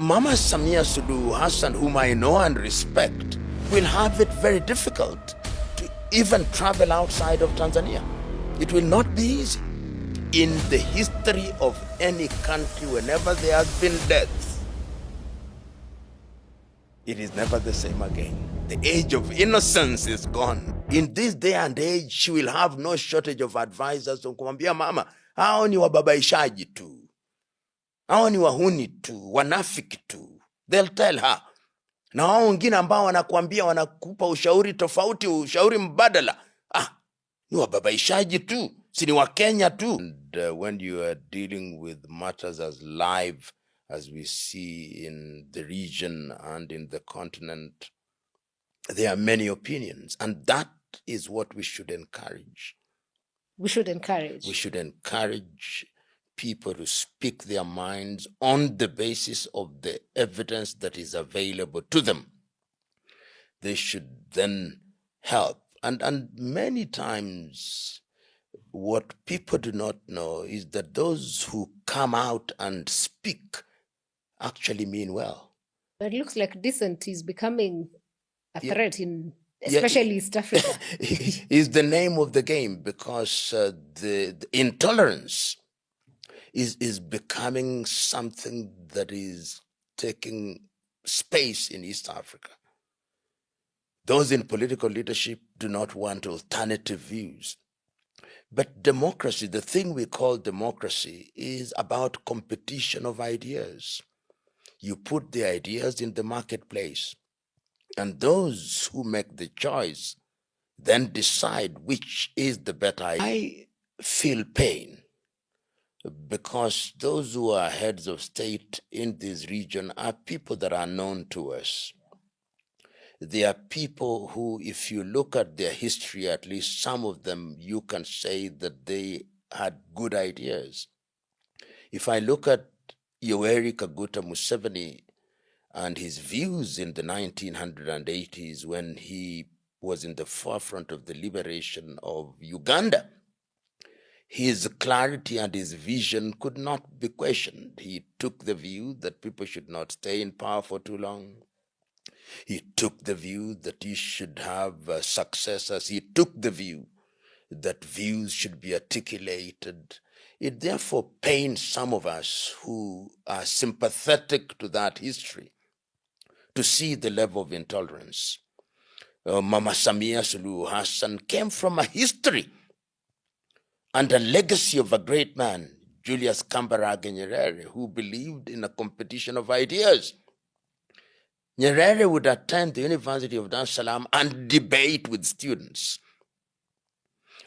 Mama Samia Suluhu Hassan, whom I know and respect, will have it very difficult to even travel outside of Tanzania. It will not be easy. In the history of any country, whenever there has been death, it is never the same again. The age of innocence is gone. In this day and age, she will have no shortage of advisors. Kumwambia mama, hao ni wababaishaji tu, hao ni wahuni tu, wanafiki tu. They'll tell her. Na hao wengine ambao wanakuambia, wanakupa ushauri tofauti, ushauri mbadala, ni wababaishaji tu, si ni wa Kenya tu. And when you are dealing with matters as live as we see in the region and in the continent, there are many opinions, and that is what we should encourage. We should encourage. We should encourage people to speak their minds on the basis of the evidence that is available to them. They should then help. And many times, what people do not know is that those who come out and speak actually mean well. But it looks like dissent is becoming a threat in especially East Africa. Is the name of the game, because the intolerance is becoming something that is taking space in East Africa. Those in political leadership do not want alternative views. But democracy, the thing we call democracy, is about competition of ideas. You put the ideas in the marketplace, and those who make the choice then decide which is the better idea. I feel pain because those who are heads of state in this region are people that are known to us. They are people who, if you look at their history, at least some of them, you can say that they had good ideas. If I look at Yoweri Kaguta Museveni and his views in the 1980s when he was in the forefront of the liberation of Uganda, his clarity and his vision could not be questioned. He took the view that people should not stay in power for too long. He took the view that he should have successors. He took the view that views should be articulated. It therefore pains some of us who are sympathetic to that history to see the level of intolerance. Mama Samia Suluhu Hassan came from a history and a legacy of a great man, Julius Kambarage Nyerere, who believed in a competition of ideas. Nyerere would attend the University of Dar es Salaam and debate with students.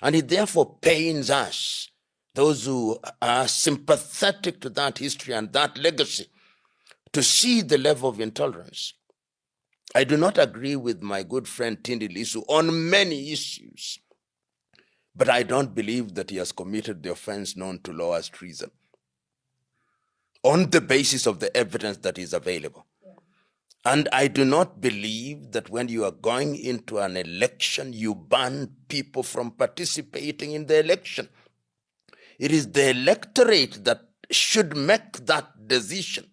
And it therefore pains us, those who are sympathetic to that history and that legacy, to see the level of intolerance. I do not agree with my good friend Tindi Lisu on many issues, but I don't believe that he has committed the offense known to law as treason on the basis of the evidence that is available. And I do not believe that when you are going into an election, you ban people from participating in the election. It is the electorate that should make that decision.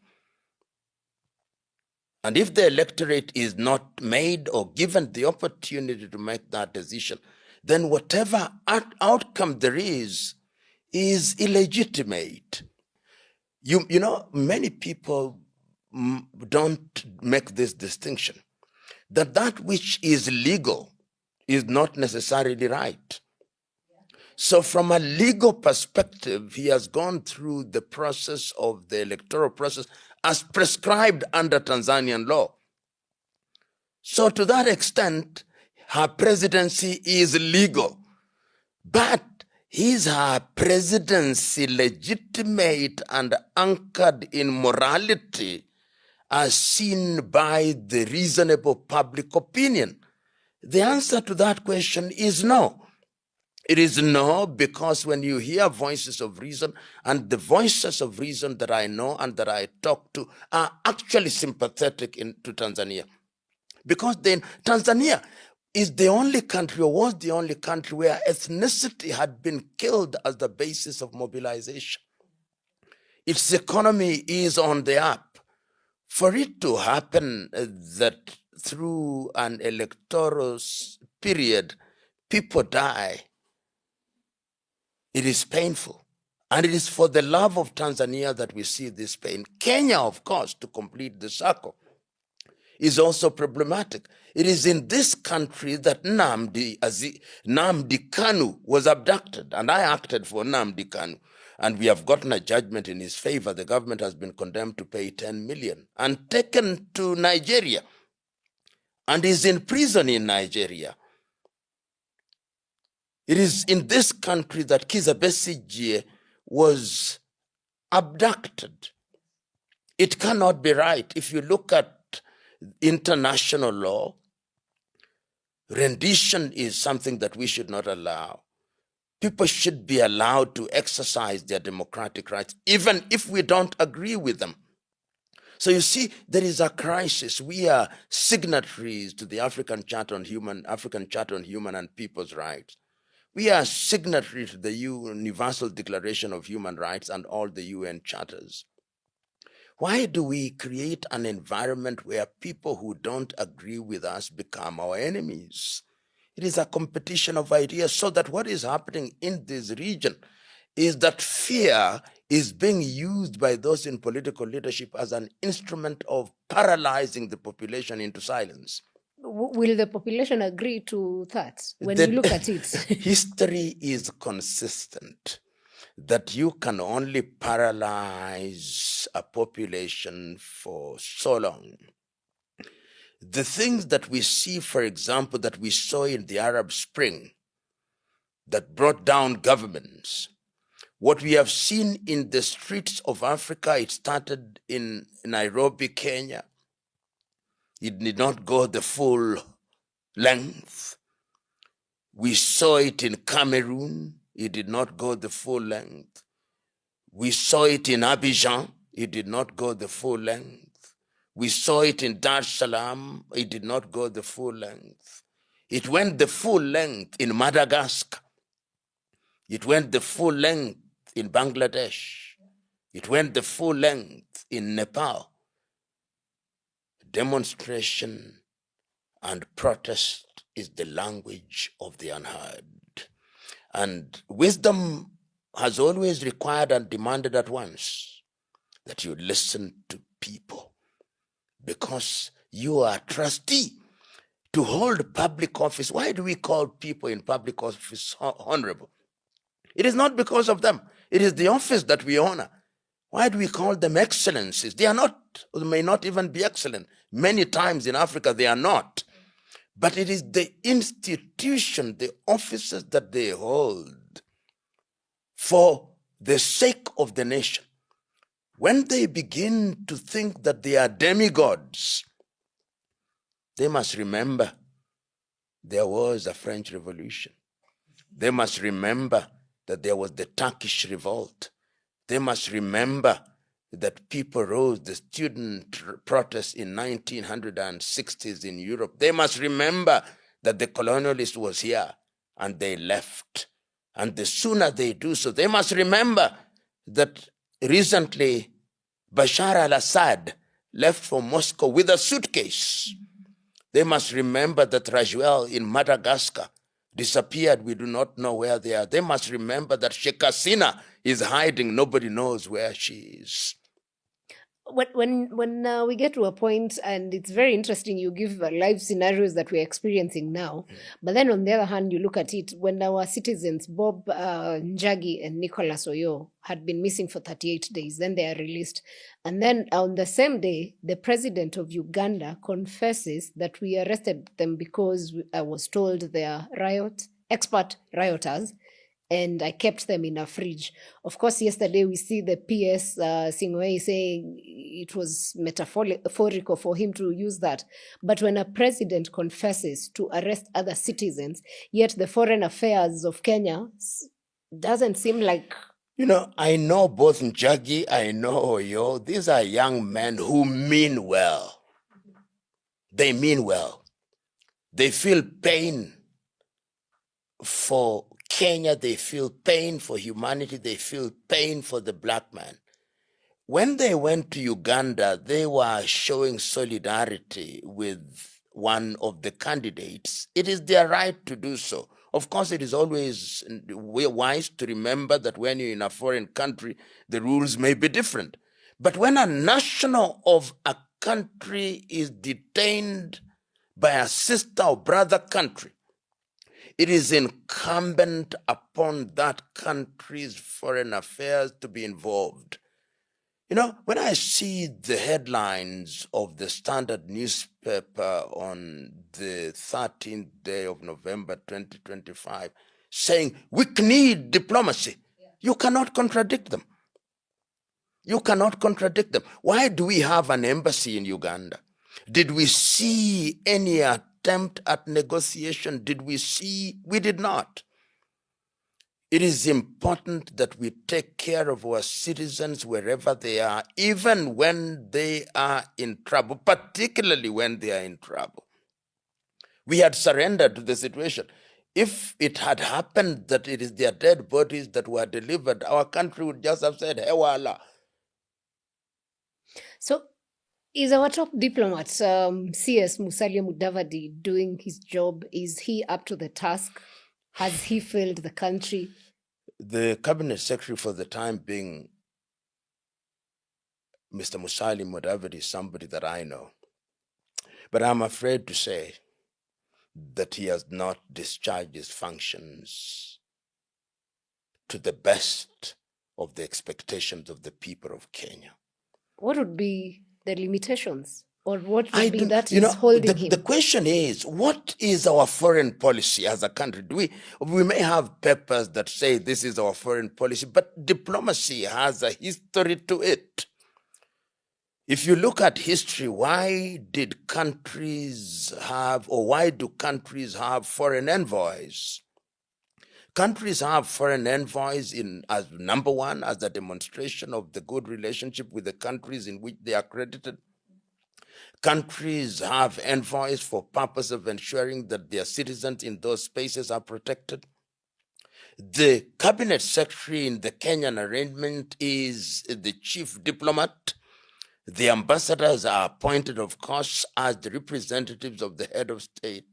And if the electorate is not made or given the opportunity to make that decision, then whatever outcome there is illegitimate. You know, many people don't make this distinction, that which is legal is not necessarily right. So from a legal perspective, he has gone through the process of the electoral process as prescribed under Tanzanian law. So to that extent, her presidency is legal. But is her presidency legitimate and anchored in morality as seen by the reasonable public opinion? The answer to that question is no. It is no, because when you hear voices of reason, and the voices of reason that I know and that I talk to are actually sympathetic to Tanzania. Because then Tanzania is the only country, or was the only country, where ethnicity had been killed as the basis of mobilization. Its economy is on the up. For it to happen that through an electoral period, people die, it is painful. And it is for the love of Tanzania that we see this pain. Kenya, of course, to complete the circle, is also problematic. It is in this country that Nnamdi Kanu was abducted, and I acted for Nnamdi Kanu, and we have gotten a judgment in his favor. The government has been condemned to pay 10 million and taken to Nigeria, and is in prison in Nigeria. It is in this country that Kizza Besigye was abducted. It cannot be right. If you look at international law, rendition is something that we should not allow. People should be allowed to exercise their democratic rights, even if we don't agree with them. So you see, there is a crisis. We are signatories to the African Charter on Human and People's Rights. We are signatories to the Universal Declaration of Human Rights and all the UN charters. Why do we create an environment where people who don't agree with us become our enemies? It is a competition of ideas, so that what is happening in this region is that fear is being used by those in political leadership as an instrument of paralyzing the population into silence. Will the population agree to that when you look at it? History is consistent that you can only paralyze a population for so long. The things that we see, for example, that we saw in the Arab Spring that brought down governments, what we have seen in the streets of Africa, it started in Nairobi, Kenya. It did not go the full length. We saw it in Cameroon. It did not go the full length. We saw it in Abidjan. It did not go the full length. We saw it in Dar es Salaam. It did not go the full length. It went the full length in Madagascar. It went the full length in Bangladesh. It went the full length in Nepal. Demonstration and protest is the language of the unheard. And wisdom has always required and demanded at once that you listen to people, because you are a trustee to hold public office. Why do we call people in public office honorable? It is not because of them. It is the office that we honor. Why do we call them excellencies? They are not, or may not even be excellent. Many times in Africa, they are not. But it is the institution, the offices that they hold for the sake of the nation. When they begin to think that they are demigods, they must remember there was a French Revolution. They must remember that there was the Turkish revolt. They must remember that people rose, the student protests in 1960s in Europe. They must remember that the colonialist was here and they left. And the sooner they do so, they must remember that recently Bashar al-Assad left for Moscow with a suitcase. They must remember that Rajuel in Madagascar disappeared. We do not know where they are. They must remember that Sheikh Hasina is hiding. Nobody knows where she is. When we get to a point, and it's very interesting, you give live scenarios that we're experiencing now, but then on the other hand, you look at it, when our citizens, Bob Njagi and Nicholas Oyo, had been missing for 38 days, then they are released. And then on the same day, the president of Uganda confesses that we arrested them because I was told they are expert rioters, and I kept them in a fridge. Of course, yesterday we see the PS Singwe saying it was metaphorical for him to use that. But when a president confesses to arrest other citizens, yet the foreign affairs of Kenya doesn't seem like... You know, I know both Njagi, I know Oyo. These are young men who mean well. They mean well. They feel pain for Kenya, they feel pain for humanity, they feel pain for the black man. when they went to Uganda, they were showing solidarity with one of the candidates. It is their right to do so. Of course, it is always wise to remember that when you're in a foreign country, the rules may be different. But when a national of a country is detained by a sister or brother country, it is incumbent upon that country's foreign affairs to be involved. You know, when I see the headlines of the Standard newspaper on the 13th day of November 2025 saying, we need diplomacy, you cannot contradict them. You cannot contradict them. Why do we have an embassy in Uganda? Did we see any attempt at negotiation? Did we see? We did not. It is important that we take care of our citizens wherever they are, even when they are in trouble, particularly when they are in trouble. We had surrendered to the situation. If it had happened that it is their dead bodies that were delivered, our country would just have said, Hewala. So, is our top diplomat, CS Musalia Mudavadi, doing his job? Is he up to the task? Has he failed the country? The cabinet secretary for the time being, Mr. Musalia Mudavadi, is somebody that I know. But I'm afraid to say that he has not discharged his functions to the best of the expectations of the people of Kenya. What would be the limitations? Or what would be that is holding him? The question is, what is our foreign policy as a country? We may have papers that say this is our foreign policy, but diplomacy has a history to it. If you look at history, why do countries have foreign envoys? Countries have foreign envoys as number one, as a demonstration of the good relationship with the countries in which they are credited. Countries have envoys for purpose of ensuring that their citizens in those spaces are protected. The cabinet secretary in the Kenyan arrangement is the chief diplomat. The ambassadors are appointed, of course, as the representatives of the head of state,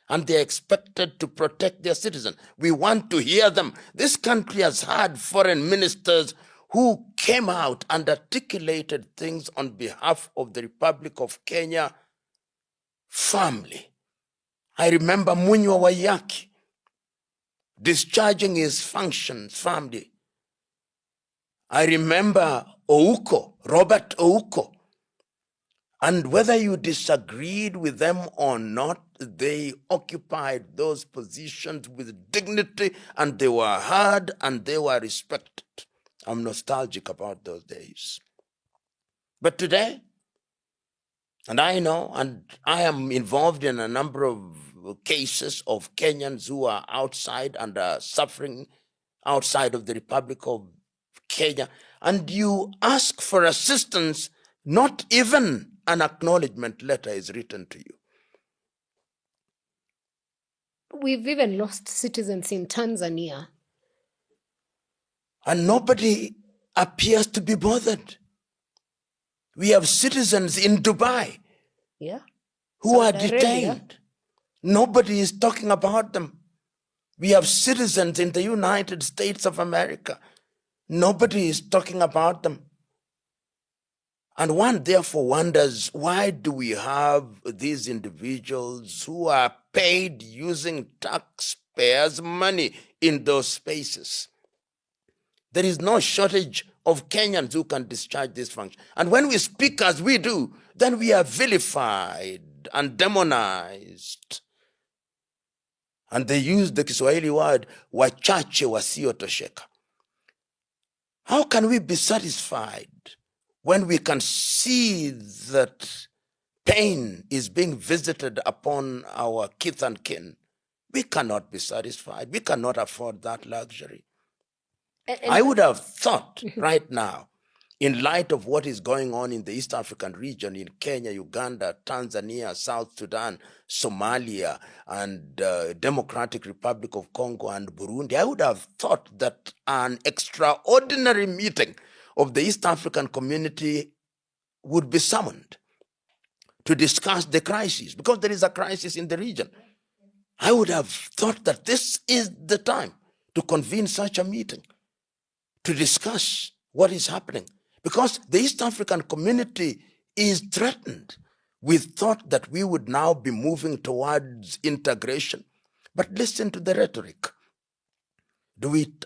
and they are expected to protect their citizens. We want to hear them. This country has had foreign ministers who came out and articulated things on behalf of the Republic of Kenya firmly. I remember Munywa Wayaki discharging his functions firmly. I remember Robert Ouko. And whether you disagreed with them or not, they occupied those positions with dignity, and they were heard and they were respected. I'm nostalgic about those days. But today, and I know, and I am involved in a number of cases of Kenyans who are outside and are suffering outside of the Republic of Kenya, and you ask for assistance, not even an acknowledgement letter is written to you. We've even lost citizens in Tanzania. And nobody appears to be bothered. We have citizens in Dubai who are detained. Nobody is talking about them. We have citizens in the United States of America. Nobody is talking about them. And one therefore wonders, why do we have these individuals who are paid using taxpayers' money in those spaces? There is no shortage of Kenyans who can discharge this function. And when we speak as we do, then we are vilified and demonized. And they use the Kiswahili word, wachache wasiotosheka. How can we be satisfied when we can see that pain is being visited upon our kith and kin? We cannot be satisfied. We cannot afford that luxury. I would have thought right now, in light of what is going on in the East African region, in Kenya, Uganda, Tanzania, South Sudan, Somalia, and Democratic Republic of Congo and Burundi, I would have thought that an extraordinary meeting of the East African community would be summoned to discuss the crisis, because there is a crisis in the region. I would have thought that this is the time to convene such a meeting to discuss what is happening, because the East African community is threatened. We thought that we would now be moving towards integration, but listen to the rhetoric.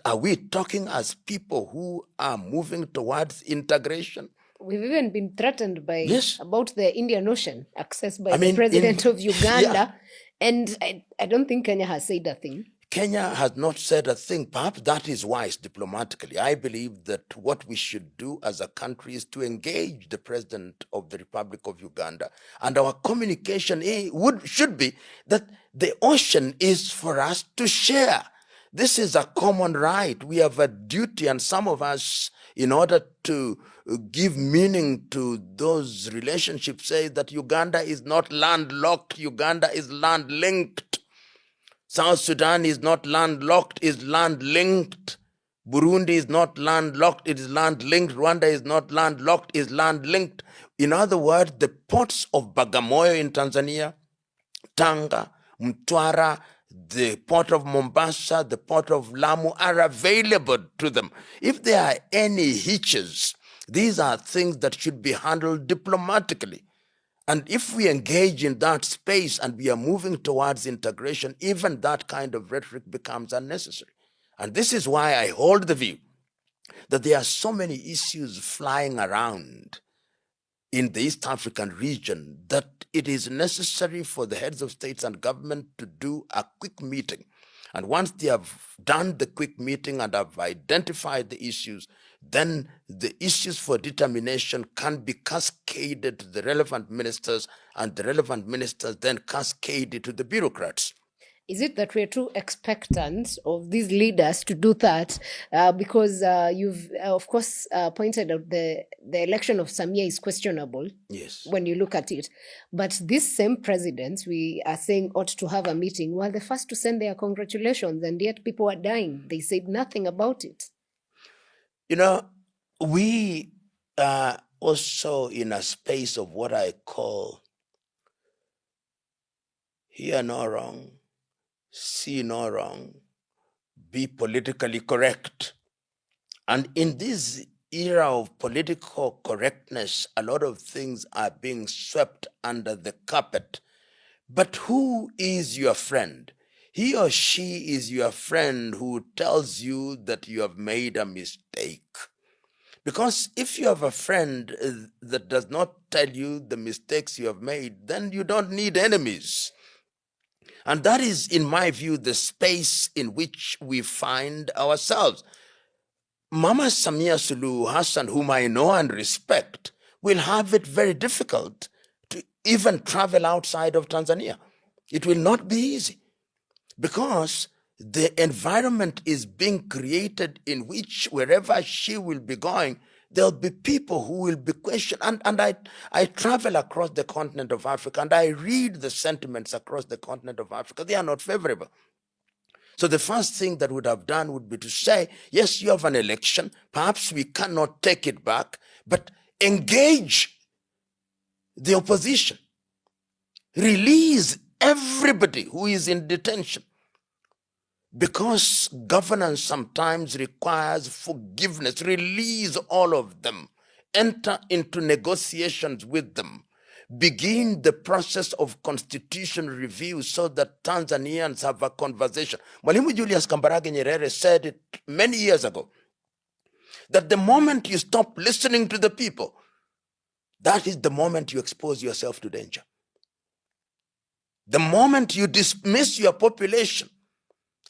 Are we talking as people who are moving towards integration? We've even been threatened by about the Indian Ocean accessed by the president of Uganda. And I don't think Kenya has said a thing. Kenya has not said a thing. Perhaps that is wise diplomatically. I believe that what we should do as a country is to engage the president of the Republic of Uganda. And our communication should be that the ocean is for us to share. This is a common right. We have a duty, and some of us, in order to give meaning to those relationships, say that Uganda is not landlocked, Uganda is land-linked. South Sudan is not landlocked, is land-linked. Burundi is not landlocked, it is land-linked. Rwanda is not landlocked, is land-linked. In other words, the ports of Bagamoyo in Tanzania, Tanga, Mtwara, the port of Mombasa, the port of Lamu are available to them. If there are any hitches, these are things that should be handled diplomatically. And if we engage in that space and we are moving towards integration, even that kind of rhetoric becomes unnecessary. And this is why I hold the view that there are so many issues flying around in the East African region that it is necessary for the heads of states and government to do a quick meeting. And once they have done the quick meeting and have identified the issues, then the issues for determination can be cascaded to the relevant ministers, and the relevant ministers then cascade it to the bureaucrats. Is it that we're too expectant of these leaders to do that? Because you've, of course, pointed out the election of Samia is questionable. Yes. When you look at it. But these same presidents, we are saying ought to have a meeting, were the first to send their congratulations, and yet people are dying. They said nothing about it. You know, we are also in a space of what I call hear no wrong, see no wrong, be politically correct. And in this era of political correctness, a lot of things are being swept under the carpet. But who is your friend? He or she is your friend who tells you that you have made a mistake. Because if you have a friend that does not tell you the mistakes you have made, then you don't need enemies. And that is, in my view, the space in which we find ourselves. Mama Samia Suluhu Hassan, whom I know and respect, will have it very difficult to even travel outside of Tanzania. It will not be easy, because the environment is being created in which wherever she will be going, there'll be people who will be questioned. And I travel across the continent of Africa, and I read the sentiments across the continent of Africa. They are not favorable. So the first thing that would have done would be to say, yes, you have an election. Perhaps we cannot take it back, but engage the opposition. Release everybody who is in detention. Because governance sometimes requires forgiveness. Release all of them. Enter into negotiations with them. Begin the process of constitution review so that Tanzanians have a conversation. Mwalimu Julius Kambarage Nyerere said it many years ago, that the moment you stop listening to the people, that is the moment you expose yourself to danger. The moment you dismiss your population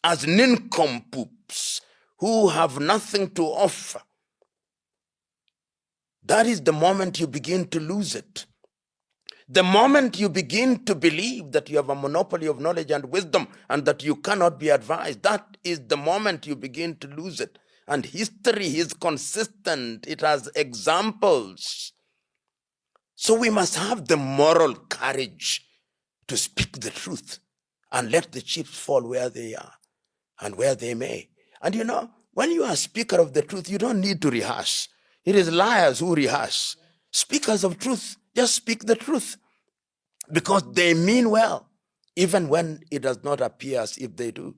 as nincompoops who have nothing to offer, that is the moment you begin to lose it. The moment you begin to believe that you have a monopoly of knowledge and wisdom and that you cannot be advised, that is the moment you begin to lose it. And history is consistent. It has examples. So we must have the moral courage to speak the truth and let the chips fall where they are and where they may. And you know, when you are speaker of the truth, you don't need to rehearse. It is liars who rehearse. Speakers of truth just speak the truth because they mean well, even when it does not appear as if they do.